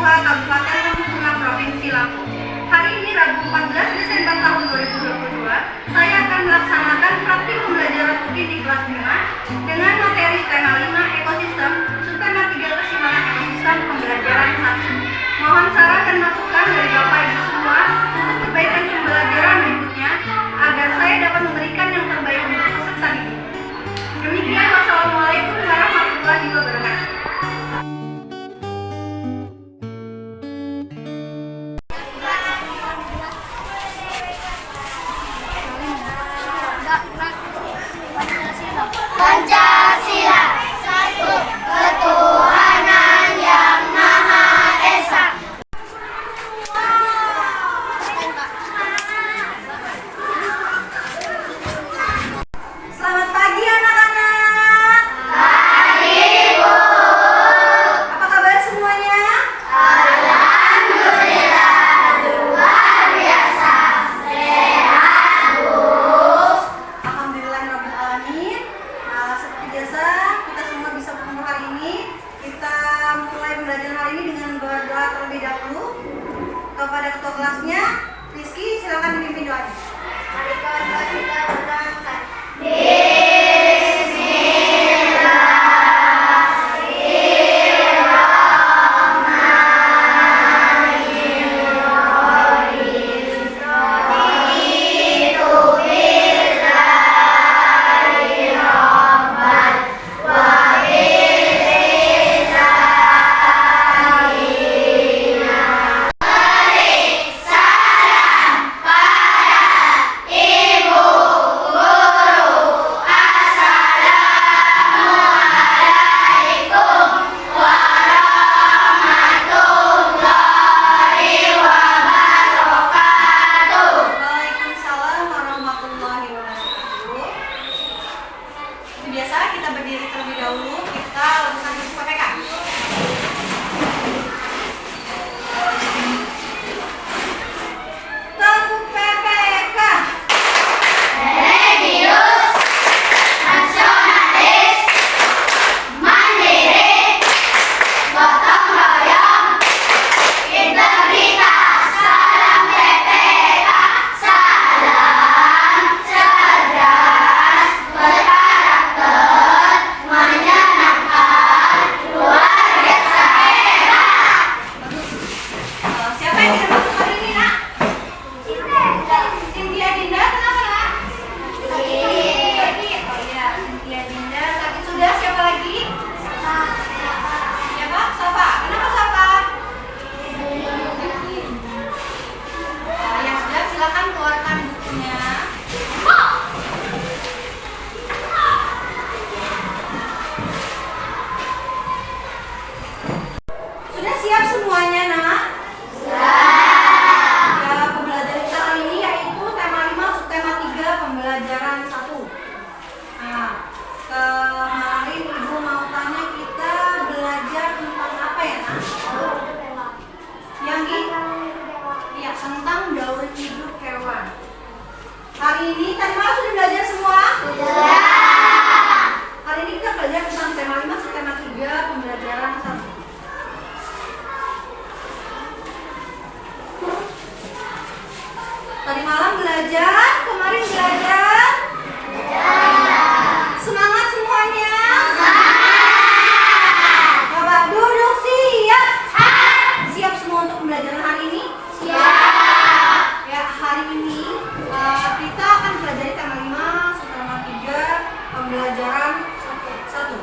2 Kabupaten Lampung Provinsi Lampung. Hari ini Rabu 14 Desember tahun 2022, saya akan melaksanakan praktik pembelajaran rutin di kelas 5 dengan materi tema 5 ekosistem, subtema 3 keseimbangan ekosistem pembelajaran 1. Mohon saran dan masukan dari Bapak Ibu semua untuk perbaikan pembelajaran berikutnya agar saya dapat memberikan yang terbaik untuk peserta didik. Demikian, wassalamualaikum warahmatullahi wabarakatuh. Pancasila, satu ketuhanan yang Maha Esa. Selamat pagi anak-anak. Pagi, Bu. Apa kabar semuanya? Alhamdulillah, luar biasa. Sehat, Bu. Alhamdulillahirrahmanirrahim. Seperti biasa, kita semua bisa berkumpul hari ini. Kita mulai pembelajaran hari ini dengan berdoa terlebih dahulu. Kepada ketua kelasnya, Rizky, silakan memimpin doanya. Mari kita berangkat. Waalaikumsalam warahmatullahi wabarakatuh. Seperti biasa, kita berdiri terlebih dahulu. Kita lakukan buku PPK. Tepuk PPK. Religius, nasionalis, mandiri, gotong royong, integritas, salam PPK, salam cerdas, berkarakter, menyenangkan, luar biasa hebat. Siapa yang tidak masuk hari ini, Nak? Cynthia Dinda, kenapa, Nak? Sakit. Oh iya, Cynthia Dinda sakit sudah. Siapa lagi? Siapa? Safa. Kenapa Safa? Ya sudah, silakan keluarkan bukunya. Sudah siap semuanya, Nak? Ya, pembelajaran kita kali ini yaitu tema 5, subtema 3, pembelajaran 1. Nah, kemarin Ibu mau tanya kita belajar tentang apa ya, Nak? Yang iya, tentang daur hidup hewan. Hari ini tadi malam sudah belajar semua? Hari ini kita belajar tentang tema 5, subtema 3, pembelajaran 1. Tadi malam belajar, kemarin belajar. Semangat semuanya. Bapak duduk siap. Siap semua untuk pembelajaran hari ini? Ya, hari ini kita akan belajar tema 5, subtema 3, pembelajaran 1.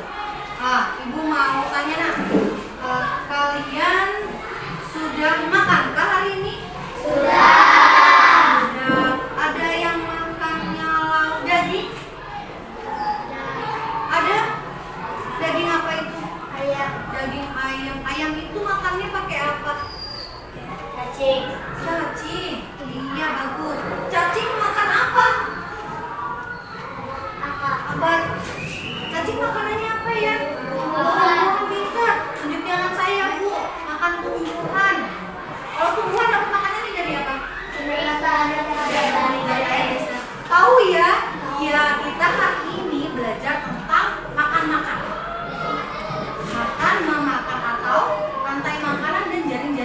Ibu mau tanya, Nak. Kalian sudah makankah hari ini? Ada yang makannya lauk daging? Ada? Daging apa itu? Daging ayam. Ayam itu makannya pakai apa? Cacing. Iya, bagus. Cacing makan apa? Cacing makanannya apa ya? Tumbuhan. Pintar. Tunjuk tangan saya, Bu. Makan tumbuhan. Kalau tumbuhan dapat makanannya dari apa? Tahu ya? Ya, kita hari ini belajar tentang makan-makan. Makan, memakan atau rantai makanan dan jaring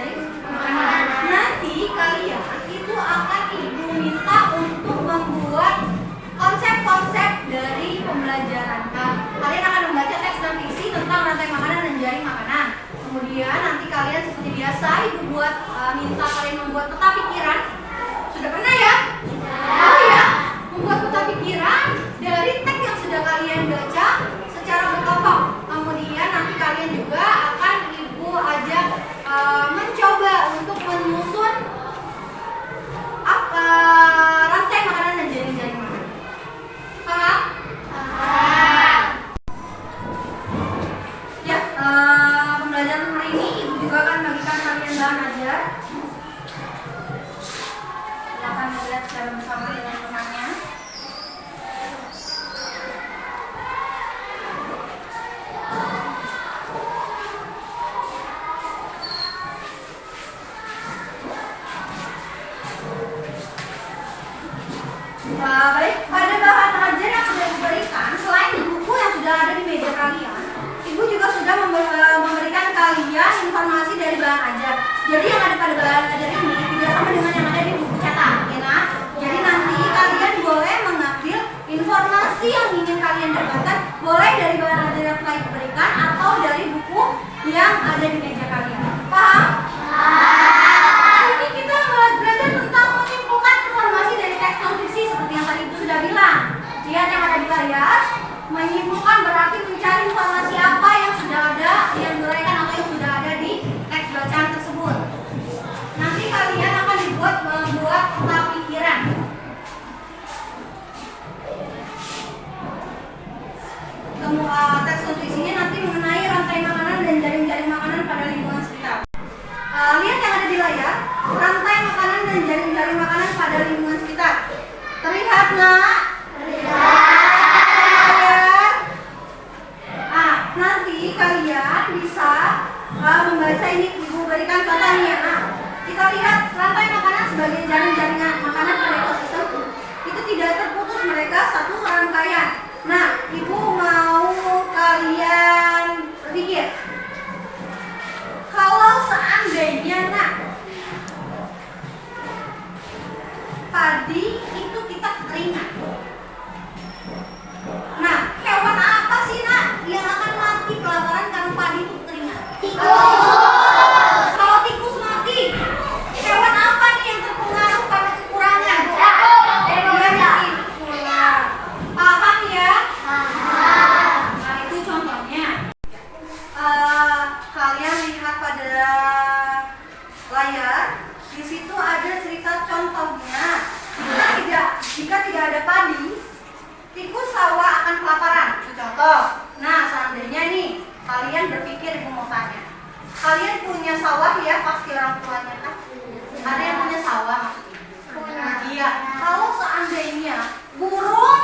Kemudian nanti kalian seperti biasa ibu minta kalian membuat peta pikiran. Sudah pernah ya? Oh ya, membuat peta pikiran dari teks yang sudah kalian baca secara berkelompok. Kemudian nanti kalian juga akan ibu ajak mencoba untuk menyusun rantai makanan dan jaring-jaring makanan. Paham? Ya, pembelajaran hari ini ibu juga akan bagikan kalian bahan ajar. Silakan melihat secara bersama dengan temannya. Baik, pada bahan ajar yang sudah diberikan, selain di buku yang sudah ada di meja kalian, ibu juga sudah memberikan kalian informasi dari bahan ajar. Jadi yang ada pada bahan ajar ini tidak sama dengan yang ada di buku cetak, ya nah? Jadi nanti kalian boleh mengambil informasi yang ingin kalian dapatkan, boleh dari bahan ajar yang telah diberikan atau dari buku yang ada di meja kalian. Paham? Hari ini kita belajar tentang menyimpulkan informasi dari teks non fiksi seperti yang tadi ibu sudah bilang. Lihat yang ada di layar. Menyimpulkan berarti mencari informasi apa yang sudah ada, yang diuraikan atau yang sudah ada di teks bacaan tersebut. Nanti kalian akan membuat peta pikiran. Teks non fiksinya nanti mengenai rantai makanan dan jaring-jaring makanan pada lingkungan sekitar. Lihat yang ada di layar, rantai makanan dan jaring-jaring makanan pada lingkungan sekitar. Terlihat nggak? Nanti kalian bisa membaca ini, ibu berikan contohnya ya. Kita lihat rantai makanan sebagai jaring-jaringan makanan pada ekosistem itu tidak terputus, mereka satu rangkaian. Nah, ibu mau kalian berpikir, kalau seandainya padi itu kita keringat. Nah, hewan apa sih yang akan mati kelaparan karena padi itu keringat? Tikus. Kalau tikus mati, hewan apa nih yang terpengaruh karena kekurangan? Dia miskin pula. Paham ya? Nah, itu contohnya. Kalian lihat pada layar, di situ ada cerita contohnya. Jika tidak ada padi, tikus sawah akan kelaparan. Itu contoh. Nah, seandainya nih kalian berpikir, ibu mau tanya, kalian punya sawah ya, pasti orang tuanya kan? Ada yang punya sawah maksudnya? Iya. Kalau seandainya burung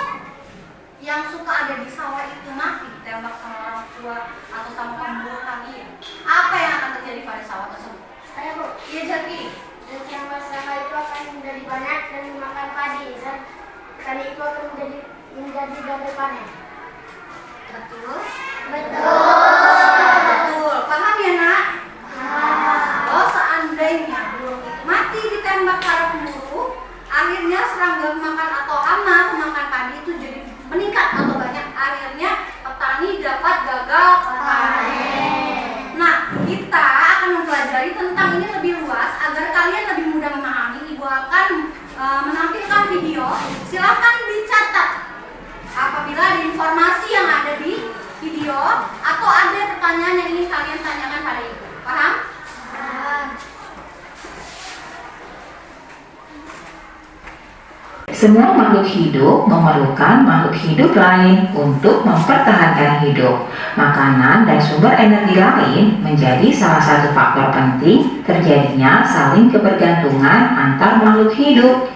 yang suka ada di sawah itu mati ditembak sama orang tua atau sama pemburu kalian, apa yang akan terjadi pada sawah tersebut? Saya Bu. Iya, Jaki. Dan yang masalah itu akan menjadi banyak dan memakan padi dan kali itu akan menjadi double panen. Betul? Betul. Paham ya nak? Kalau seandainya burung itu mati ditembak para pemburu, akhirnya serangga pemakan atau hama pemakan padi itu jadi meningkat atau banyak. Akhirnya petani dapat gagal panen. Nah, kita akan mempelajari tentang ini lebih luas agar kalian lebih mudah memahami. Ibu akan menampilkan video. Silahkan dicatat apabila ada informasi yang ada di video atau ada pertanyaan yang ingin kalian tanyakan pada ibu. Paham? Semua makhluk hidup memerlukan makhluk hidup lain untuk mempertahankan hidup. Makanan dan sumber energi lain menjadi salah satu faktor penting terjadinya saling kebergantungan antar makhluk hidup.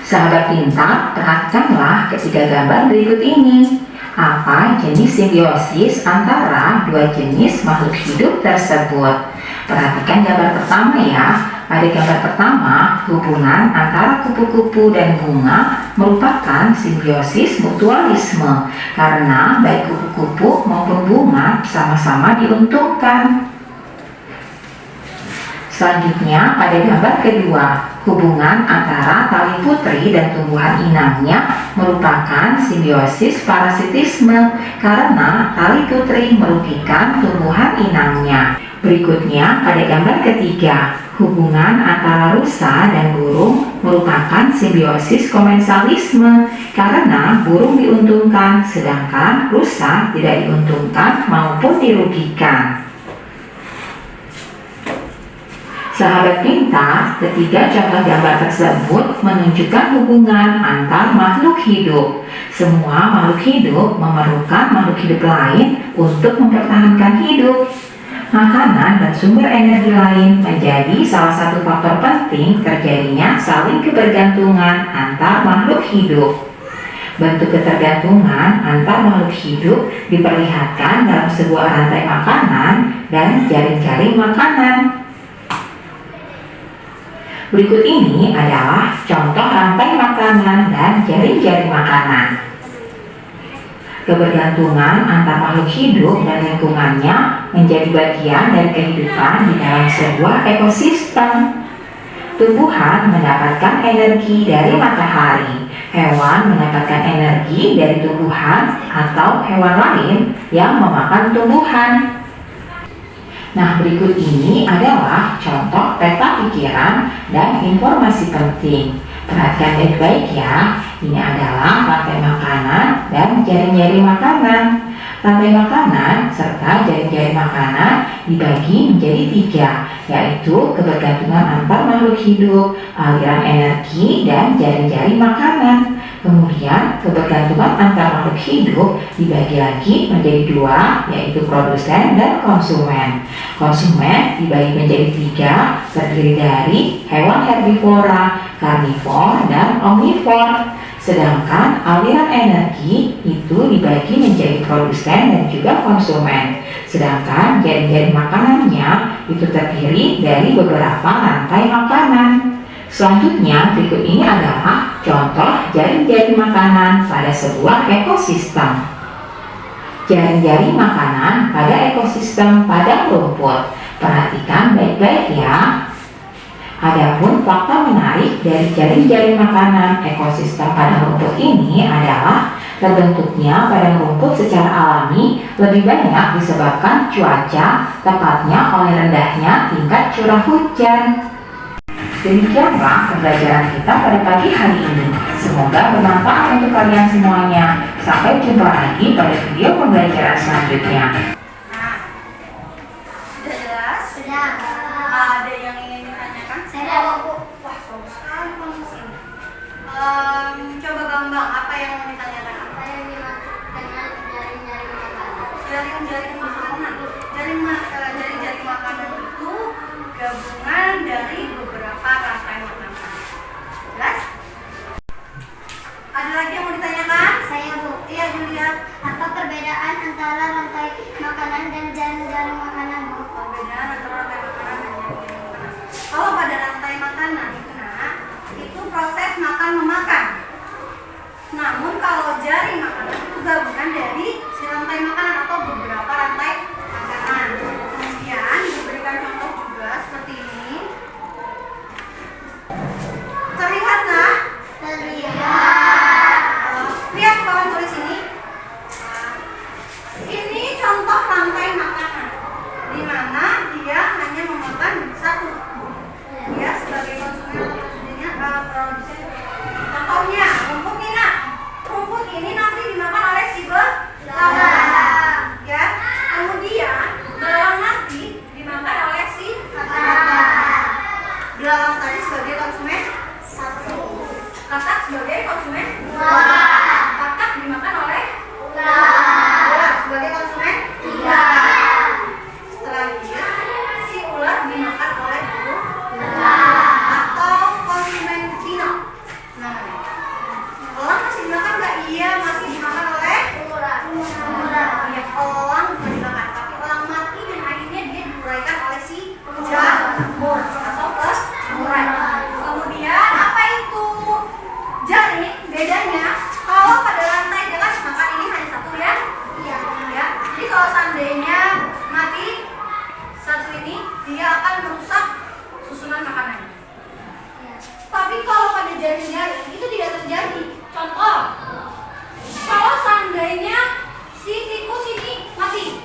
Sahabat pintar, perhatikanlah ketiga gambar berikut ini. Apa jenis simbiosis antara dua jenis makhluk hidup tersebut? Perhatikan gambar pertama ya. Pada gambar pertama, hubungan antara kupu-kupu dan bunga merupakan simbiosis mutualisme karena baik kupu-kupu maupun bunga sama-sama diuntungkan. Selanjutnya, pada gambar kedua, hubungan antara tali putri dan tumbuhan inangnya merupakan simbiosis parasitisme karena tali putri merugikan tumbuhan inangnya. Berikutnya, pada gambar ketiga, hubungan antara rusa dan burung merupakan simbiosis komensalisme karena burung diuntungkan sedangkan rusa tidak diuntungkan maupun dirugikan. Sahabat pintar, ketiga contoh gambar tersebut menunjukkan hubungan antar makhluk hidup. Semua makhluk hidup memerlukan makhluk hidup lain untuk mempertahankan hidup. Makanan dan sumber energi lain menjadi salah satu faktor penting terjadinya saling kebergantungan antar makhluk hidup. Bentuk ketergantungan antar makhluk hidup diperlihatkan dalam sebuah rantai makanan dan jaring-jaring makanan. Berikut ini adalah contoh rantai makanan dan jaring-jaring makanan. Kebergantungan antar makhluk hidup dan lingkungannya menjadi bagian dari kehidupan di dalam sebuah ekosistem. Tumbuhan mendapatkan energi dari matahari, hewan mendapatkan energi dari tumbuhan atau hewan lain yang memakan tumbuhan. Nah, berikut ini adalah contoh peta pikiran dan informasi penting. Perhatikan baik-baik ya. Ini adalah rantai makanan dan jaring-jaring makanan. Rantai makanan serta jaring-jaring makanan dibagi menjadi tiga, yaitu kebergantungan antar makhluk hidup, aliran energi, dan jaring-jaring makanan. Kemudian kebergantungan antar makhluk hidup dibagi lagi menjadi dua, yaitu produsen dan konsumen. Konsumen dibagi menjadi tiga, terdiri dari hewan herbivora, karnivor, dan omnivor. Sedangkan aliran energi itu dibagi menjadi produsen dan juga konsumen. Sedangkan jaring-jaring makanannya itu terdiri dari beberapa rantai makanan. Selanjutnya, berikut ini adalah contoh jaring-jaring makanan pada sebuah ekosistem. Jaring-jaring makanan pada ekosistem padang rumput. Perhatikan baik-baik ya. Adapun fakta menarik dari jaring-jaring makanan ekosistem padang rumput ini adalah terbentuknya padang rumput secara alami lebih banyak disebabkan cuaca, tepatnya oleh rendahnya tingkat curah hujan. Demikianlah pembelajaran kita pada pagi hari ini. Semoga bermanfaat untuk kalian semuanya. Sampai jumpa lagi pada video pembelajaran selanjutnya. Nah, sudah jelas? Sudah. Ada yang ingin ditanyakan? Saya mau. Wah, bagus sekali kamu ini. Coba Bambang, apa yang mau ditanyakan? Apa yang dimaksud dengan jaring-jaring makanan? Jaring-jaring makanan. Jaring-jaring makanan itu gabungan dari beberapa rantai makanan. Jelas? Ada lagi yang mau ditanyakan? Saya Bu. Iya, Julia. Apa perbedaan antara rantai makanan dan jaring-jaring makanan Bu? Perbedaan antara rantai makanan dan jaring-jaring makanan. Kalau pada rantai makanan, nah, itu proses makan memakan. Namun kalau jaring makanan itu gabungan dari si rantai makanan atau beberapa rantai makanan. Kemudian diberikan contoh juga seperti ini. Terlihatkah? Terlihat. Lihat kawan tulis ini. Ini contoh rantai makanan, di mana dia hanya memakan satu. Dia sebagai konsumen atau produsennya produsen. Contohnya rumput ini, nak. Rumput ini nanti dimakan oleh si belalang, ya. Kemudian belalang nanti dimakan oleh si katak. Belalang tadi sebagai konsumen Satu. katak sebagai konsumen Dua. katak dimakan oleh Ular. ular sebagai konsumen Tiga. selanjutnya si ular dimakan oleh burung Ular. atau konsumen dino namanya. Elang masih dimakan nggak? Iya, masih dimakan oleh Ular. ya, elang bukan dimakan, tapi elang mati dan akhirnya dia diuraikan oleh si jamur atau urai. Kemudian apa itu jaring? Bedanya kalau pada rantai dia kan makan ini hanya satu ya. Iya. Ya, jadi kalau seandainya mati satu ini, dia akan merusak susunan makanannya. Tapi kalau pada jaring-jaring itu tidak terjadi. Contoh, kalau seandainya si tikus ini mati,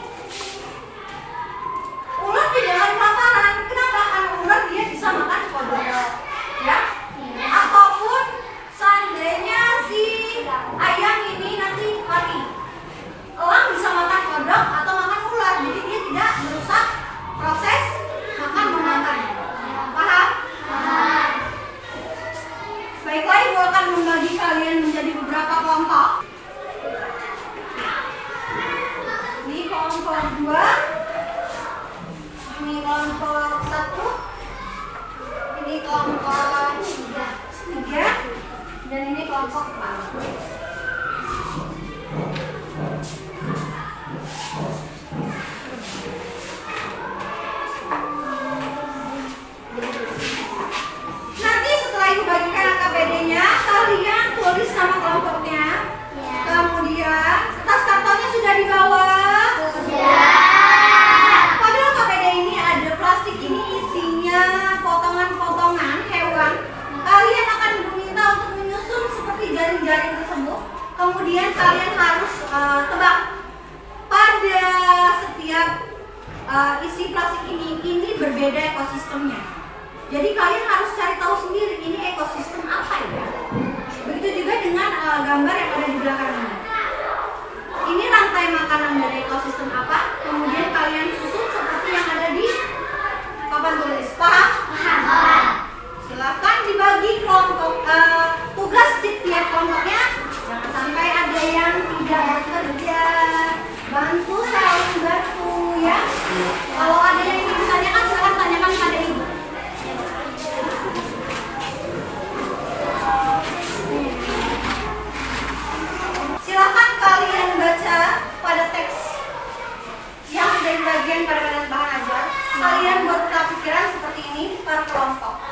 ular tidak akan kelaparan. Kenapa? Karena ular dia bisa makan kodok, ya. Ataupun seandainya si ayam ini nanti mati, elang bisa makan kodok atau makan ular, jadi dia tidak merusak proses makan memakan. Paham? Paham. Baiklah, Ibu akan membagi kalian menjadi beberapa kelompok. Ini kelompok 2, ini kelompok 1, ini kelompok 3, dan ini kelompok 4. Nanti setelah Ibu bagikan AKPD-nya, kalian tulis nama kelompoknya. Kemudian kertas kartonnya sudah dibawa. Pada AKPD ini ada plastik, ini isinya potongan-potongan hewan. Kalian akan diminta untuk menyusun seperti jaring-jaring tersebut. Kemudian kalian harus tebak pada setiap isi plastik ini berbeda ekosistemnya. Jadi kalian harus cari tahu sendiri ini ekosistem apa ya. Begitu juga dengan gambar yang ada di belakang ini. Ini rantai makanan dari ekosistem apa? Kemudian kalian susun seperti yang ada di papan tulis. Paham? Paham. Silakan dibagi kelompok tugas di tiap kelompoknya. Jangan sampai ada yang tidak bekerja. Bantu saling bantu ya. Kalau ada yang ingin ditanyakan, silakan tanyakan pada Ibu. Silakan kalian baca pada teks yang ada di bagian pada bahan ajar. Kalian buat peta pikiran seperti ini per kelompok.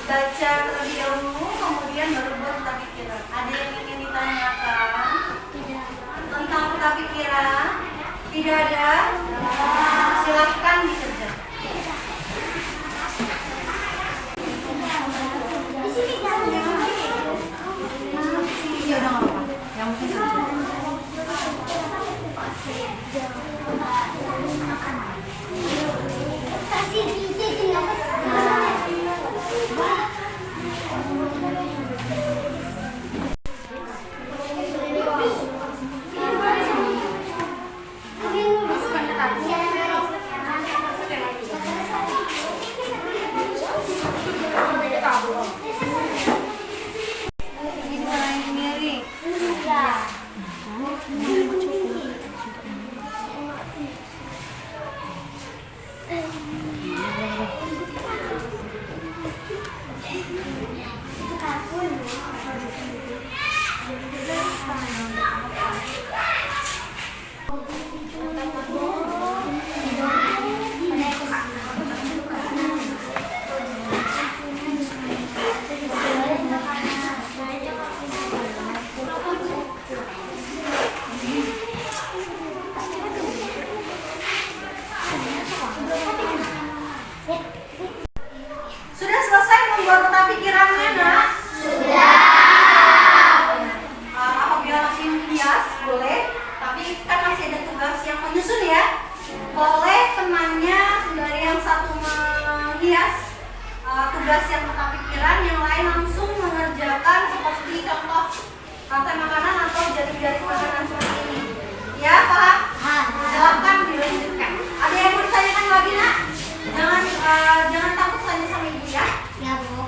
Baca terlebih dahulu, kemudian baru buat peta pikiran. Ada yang ingin ditanyakan tentang peta pikiran? Tidak ada? Silakan dikerjakan. Ya udah nggak apa-apa. Yang penting sudah selesai membuat peta pikirannya, Nak? Sudah. Apabila masih hias, boleh. Tapi kan masih ada tugas yang menyusun ya. Boleh temannya dari yang satu menghias tugas yang peta pikiran, yang lain langsung mengerjakan seperti contoh rantai makanan atau jari-jari makanan seperti ini. Ya, paham? Silakan dilanjutkan. Ada yang mau ditanyakan lagi, Nak? Jangan takut tanya sama Ibu ya. Ya, Bu.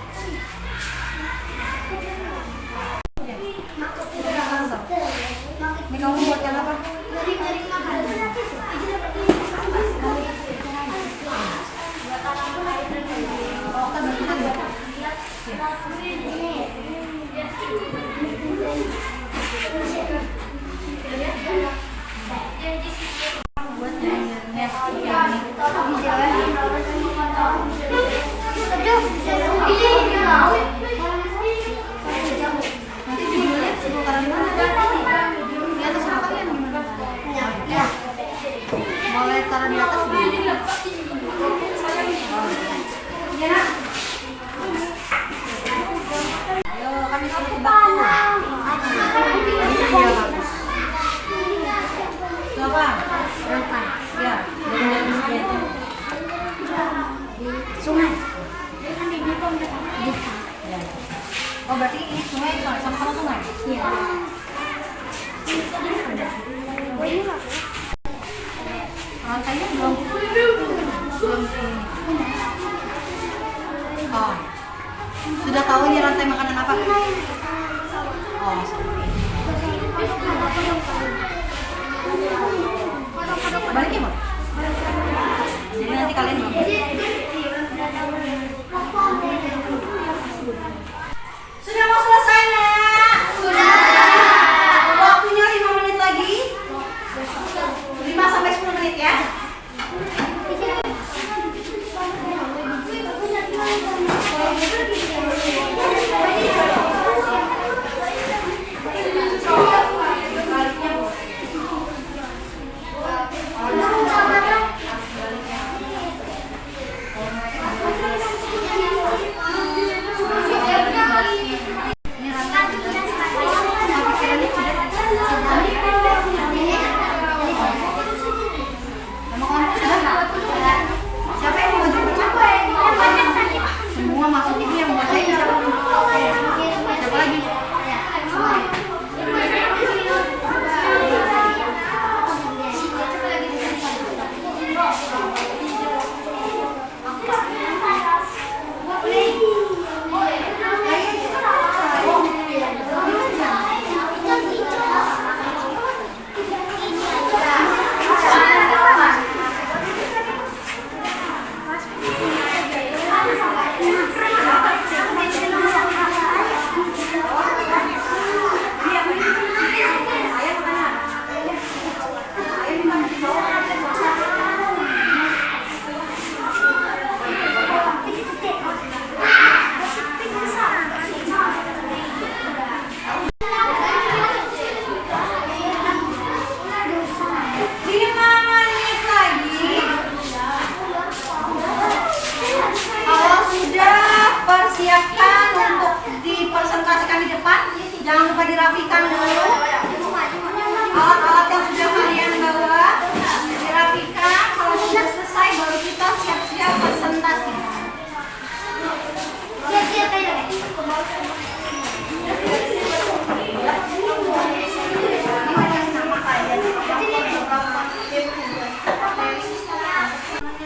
Ini kamu buatkan apa? Dari makan. Oh, kan kita buat. Buat nanti videonya sebelum taruh di mana? Di atas apa kalian gimana? Ya. Boleh taruh di atas. Ya, Nak. Sungai. Kan di situ ada desa. Oh berarti ini sungai sama-sama sungai? Iya. Oh ini apa? Rantainya belum. Oh. Sudah tahu ini rantai makanan apa? Oh, balik ya, Bang? Jadi nanti kalian makan. Sudah mau selesai, Nak? Sudah. Waktunya 5 menit lagi. 5 sampai 10 menit ya. Siapa yang mau jemput? Semua masuk ini yang mau saya siapa? Siapa lagi? Persiapkan untuk dipresentasikan di depan. Jangan lupa dirapikan dulu. Alat-alat yang sudah kalian bawa dirapikan. Kalau sudah selesai baru kita siap-siap presentasi.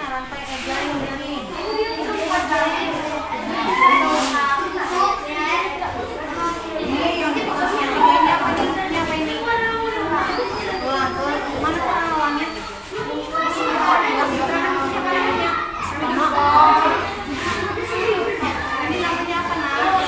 Rantai eja ini. Ini yang diposisikan tiganya apa nih? Ini apa ini? Tulang. Mana tulang awalnya? Ini namanya apa, Nak?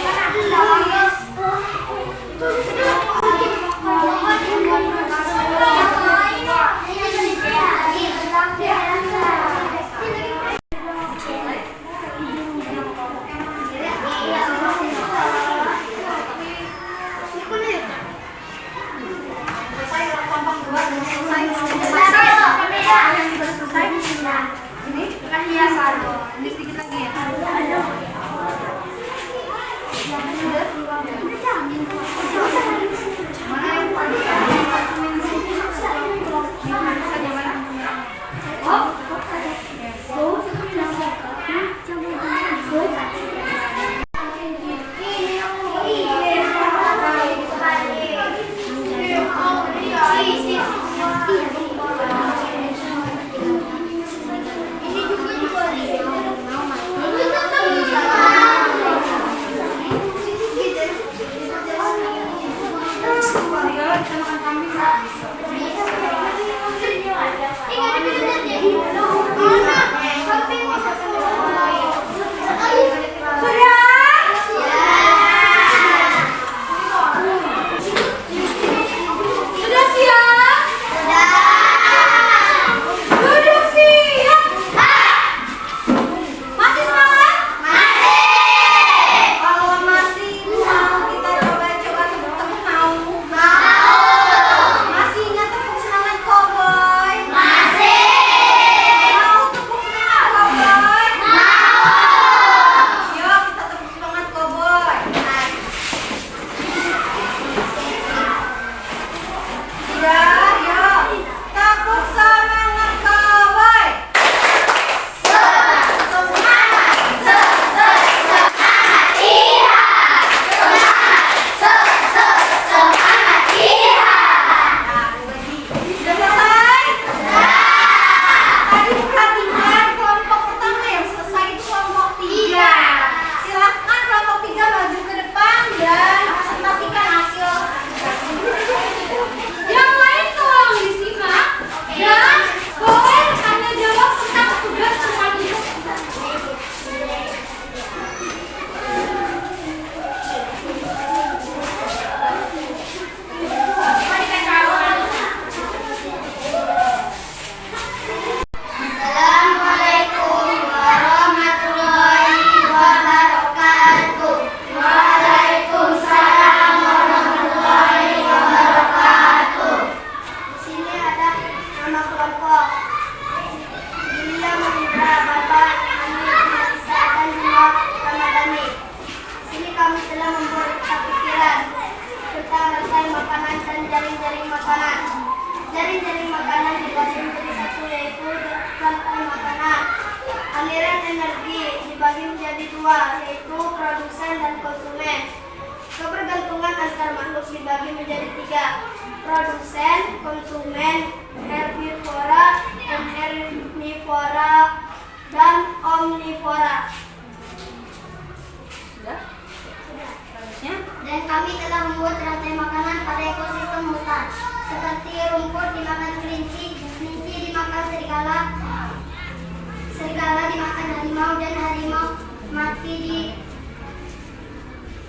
Ini sedikit lagi ya. Mana yang Ini juga dibagi menjadi dua, yaitu produsen dan konsumen. Kebergantungan antar makhluk dibagi menjadi tiga, produsen, konsumen, herbivora, dan hernivora, dan omnivora. Sudah? Selanjutnya. Dan kami telah membuat rantai makanan pada ekosistem hutan, seperti rumput dimakan kelinci, kelinci dimakan serigala, serigala dimakan harimau, dan harimau mati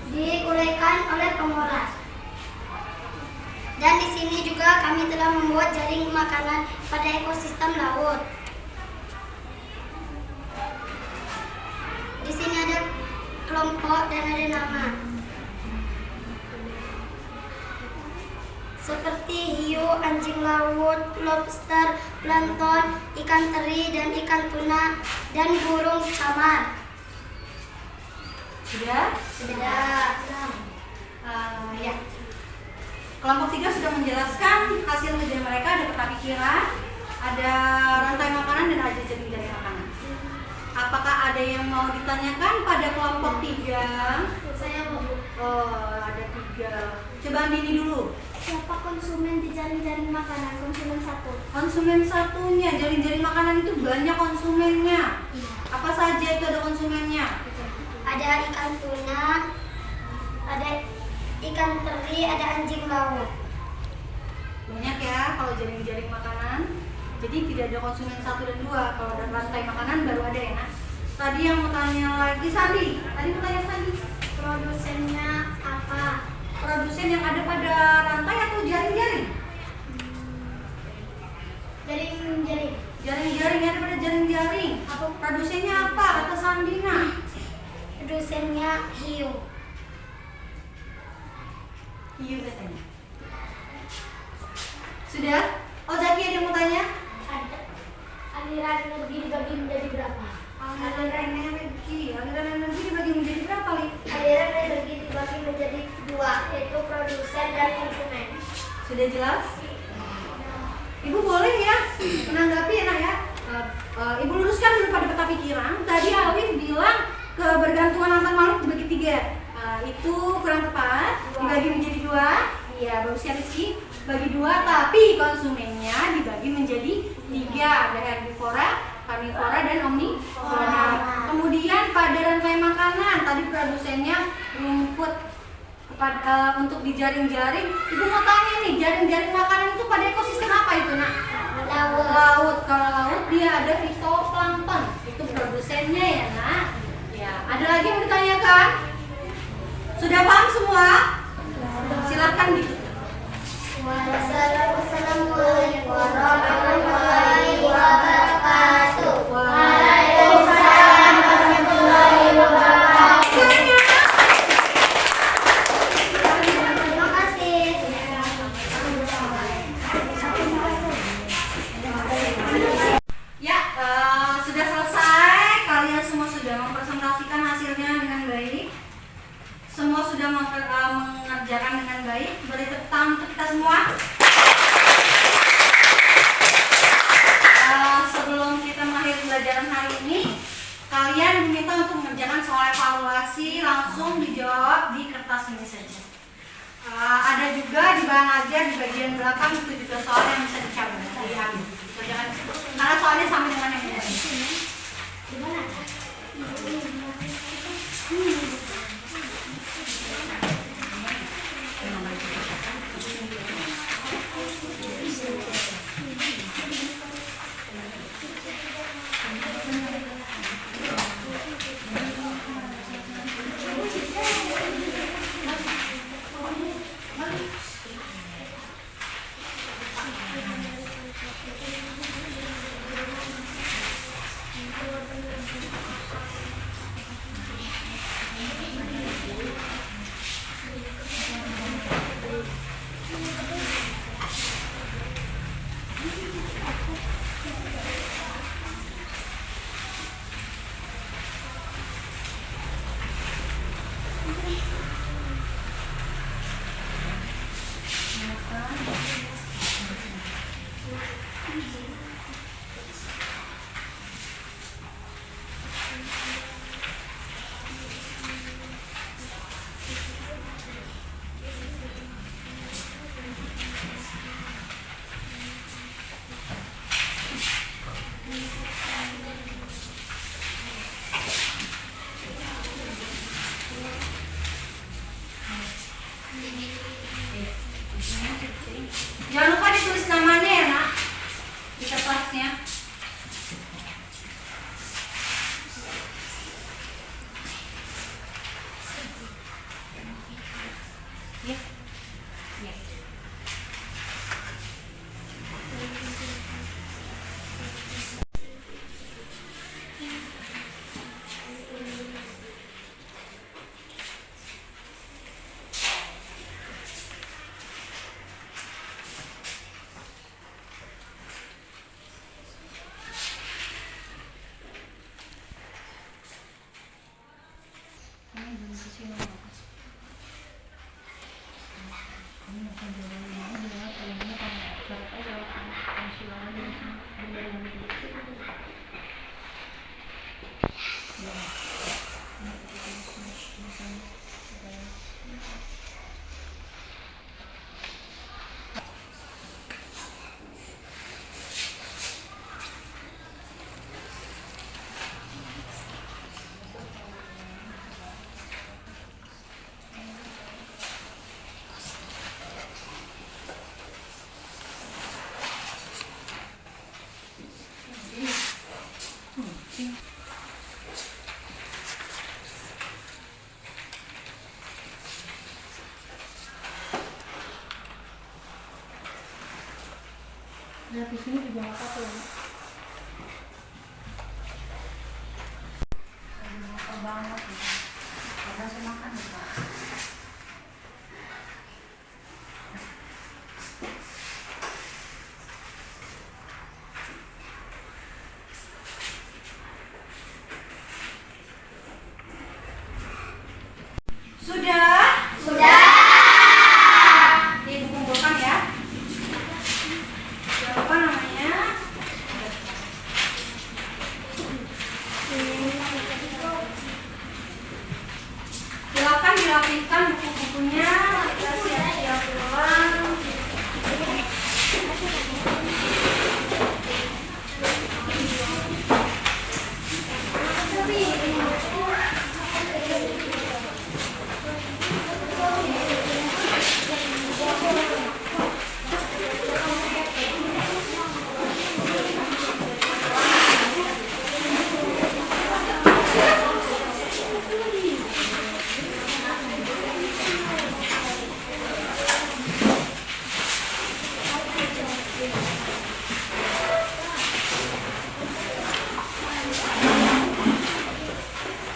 diuraikan oleh penguras. Dan di sini juga kami telah membuat jaring makanan pada ekosistem laut. Di sini ada kelompok dan ada nama. Seperti hiu, anjing laut, lobster, plankton, ikan teri, dan ikan tuna, dan burung camar. Sudah? Sudah. Ya. Kelompok 3 sudah menjelaskan hasil kerja mereka, ada peta pikiran, ada rantai makanan, dan ada jaring-jaring makanan. Apakah ada yang mau ditanyakan pada kelompok 3? Saya mau. Oh, ada 3. Coba Andini dulu. Siapa konsumen di jaring-jaring makanan? Konsumen satu. Konsumen satunya, jaring-jaring makanan itu banyak konsumennya. Iya. Apa saja itu ada konsumennya? Ada ikan tuna, ada ikan teri, ada anjing laut. Banyak ya kalau jaring-jaring makanan. Jadi tidak ada konsumen 1 dan 2. Kalau ada rantai makanan baru ada ya. Nah, tadi yang mau tanya lagi Sandi. Tadi mau tanya Sandi. Produsennya apa? Produsen yang ada pada rantai atau jaring-jaring? Jaring-jaring. Jaring-jaring yang ada pada jaring-jaring. Apa produsennya apa? Kata Sandina. Produsennya hiu. Hiu katanya. Sudah? Oh, Zaki ada yang mau tanya? Aliran energi dibagi menjadi berapa? Aliran energi dibagi menjadi berapa, Li? Aliran energi dibagi menjadi dua, yaitu produsen dan konsumen. Sudah jelas? Ibu boleh ya menanggapi ya, Nak ya. Ibu luruskan dulu pada peta pikiran. Tadi Alif bilang kebergantungan antar makhluk dibagi 3. Itu kurang tepat. Dibagi menjadi 2. Iya, bagus ya Rizky. Bagi 2, tapi konsumennya dibagi menjadi 3. Ada herbivora, karnivora, dan omnivora. Kemudian pada rantai makanan, tadi produsennya rumput untuk di jaring-jaring. Ibu mau tanya nih, jaring-jaring makanan itu pada ekosistem apa itu, Nak? Laut. Kalau laut dia ada fitoplankton. Itu produsennya ya, Nak. Ya, ada lagi yang ditanyakan? Sudah paham semua? Silakan gitu. Wassalamualaikum warahmatullahi wabarakatuh. Waalaikumsalam warahmatullahi wabarakatuh. Terima kasih. Ya, sudah selesai. Kalian semua sudah mempresentasikan hasilnya dengan baik. Semua sudah mengerjakan dengan baik. Beri tepuk tangan untuk kita semua. Sebelum kita mengakhiri pembelajaran hari ini, kalian diminta untuk mengerjakan soal evaluasi, langsung dijawab di kertas ini saja. Ada juga di bahan ajar di bagian belakang itu juga soal yang bisa dicatat, diambil. Kerjakan karena soalnya sama dengan yang ini. Di mana? Di sini juga nggak apa-apa ya. Lapar banget gitu. Karena saya makan juga. Sudah? Sudah. Ibu kumpulkan ya. Siapa namanya? Silakan dirapihkan buku-bukunya. Kita siap-siap pulang.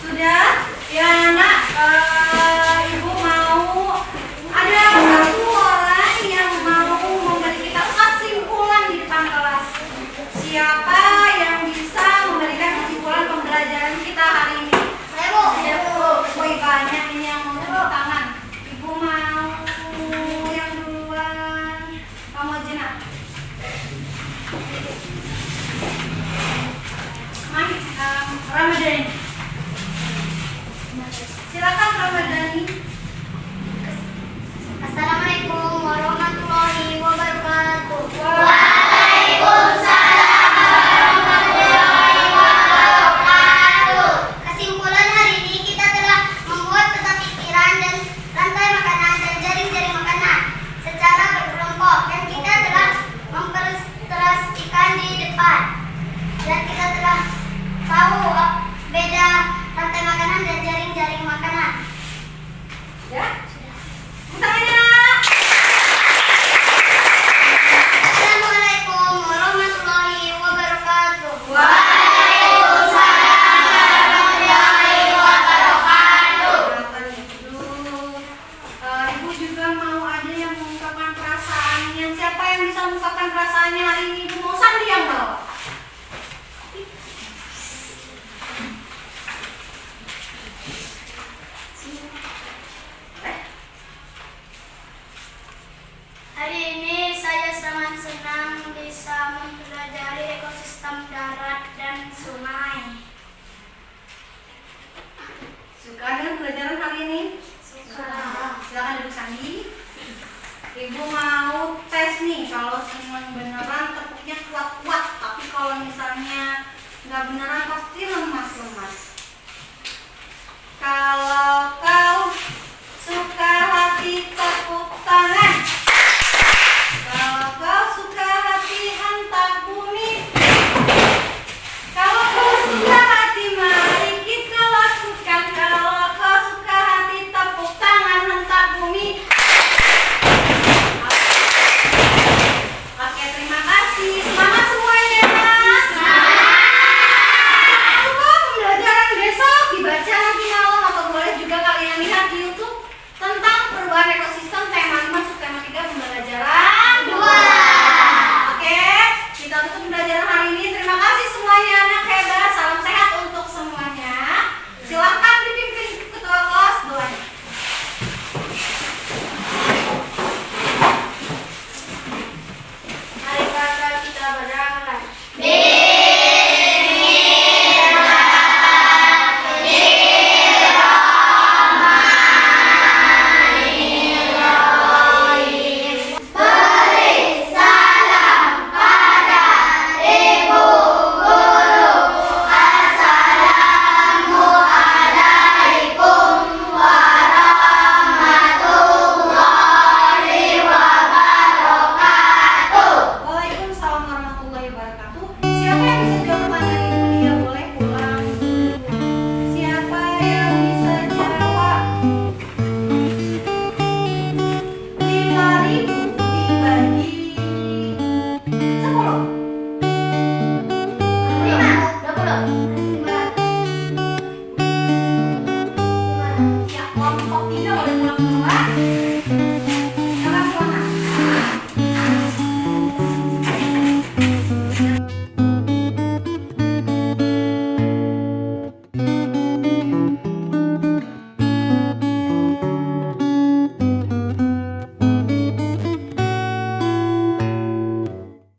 Sudah? Ya nak, ibu mau ada satu orang yang mau memberi kita kesimpulan di depan kelas. Siapa yang bisa memberikan kesimpulan pembelajaran kita hari ini? Saya Bu. Woi banyak ini yang mau tepuk tangan. Ibu mau yang duluan. Kamu aja nak. Mari, Ramadhani. Silakan Ramadhani. Assalamualaikum warahmatullahi wabarakatuh. Kesimpulan hari ini kita telah membuat peta pikiran dan rantai makanan dan jaring-jaring makanan secara berkelompok, dan kita telah memperterasikan di depan, dan kita telah tahu beda rantai makanan dan jaring-jaring makanan. Ya? Tangannya nak. Assalamualaikum warahmatullahi wabarakatuh. Ibu juga mau ada yang mengungkapkan perasaannya. Siapa yang bisa mengungkapkan perasaannya hari ini? Ibu mau Sandi yang bawa. Hari ini saya sangat senang bisa mempelajari ekosistem darat dan sungai. Suka dengan pelajaran hari ini? Suka. Silakan duduk Sandi. Ibu mau tes nih, kalau semuanya beneran tepuknya kuat-kuat, tapi kalau misalnya nggak beneran pasti lemas-lemas.